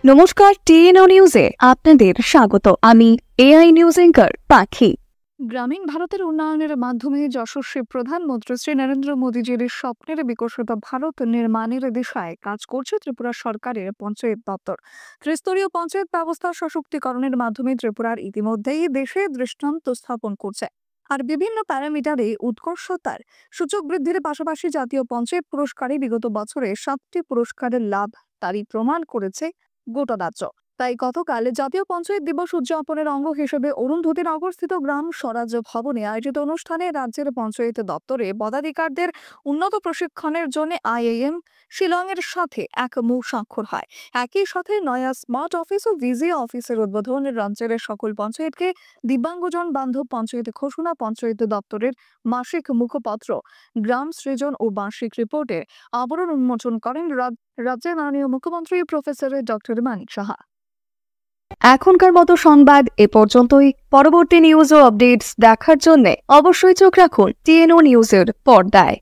নমস্কার, টিএনও নিউজে আপনাদের স্বাগত। আমি এআই নিউজ অ্যাঙ্কার পাখি। গ্রামীণ ভারতের উন্নয়নের মাধ্যমে যশস্বী প্রধানমন্ত্রী শ্রী নরেন্দ্র মোদীজির স্বপ্নের বিকশিত ভারত নির্মাণের দিশায় কাজ করছে ত্রিপুরা সরকারের পঞ্চায়েত দপ্তর। ত্রিস্তরীয় পঞ্চায়েত ব্যবস্থা সশক্তিকরণের মাধ্যমে ত্রিপুরার ইতিমধ্যেই দেশে দৃষ্টান্ত স্থাপন করছে। আর বিভিন্ন প্যারামিটারে উৎকর্ষতার সূচক বৃদ্ধির পাশাপাশি জাতীয় পঞ্চায়েত পুরস্কারে বিগত বছরে 7টি পুরস্কারের লাভ তারই প্রমাণ করেছে গোটা রাজ্য। তাই গতকাল জাতীয় পঞ্চায়েত দিবস উদযাপনের অঙ্গ হিসেবে অরুন্ধতী নগরস্থিত গ্রাম স্বরাজ ভবনে আয়োজিত অনুষ্ঠানে রাজ্যের পঞ্চায়েত দপ্তরে পদাধিকারদের উন্নত প্রশিক্ষণের জন্য আইআইএম শিলংয়ের সাথে এক মূল স্বাক্ষর হয়। একই সাথে নয়া স্মার্ট অফিস ও ভিজি অফিসের উদ্বোধন, রাজ্যের সকল পঞ্চায়েতকে দিব্যাঙ্গজন বান্ধব পঞ্চায়েত ঘোষণা, পঞ্চায়েত দপ্তরের মাসিক মুখপত্র গ্রাম সৃজন ও বার্ষিক রিপোর্টের আবরণ উন্মোচন করেন রাজ্যের মাননীয় মুখ্যমন্ত্রী প্রফেসর ডক্টর মানিক সাহা। এখনকার মতো সংবাদ এ পর্যন্তই। পরবর্তী নিউজ ও আপডেটস দেখার জন্য অবশ্যই চোখ রাখুন টিএনও নিউজের পর্দায়।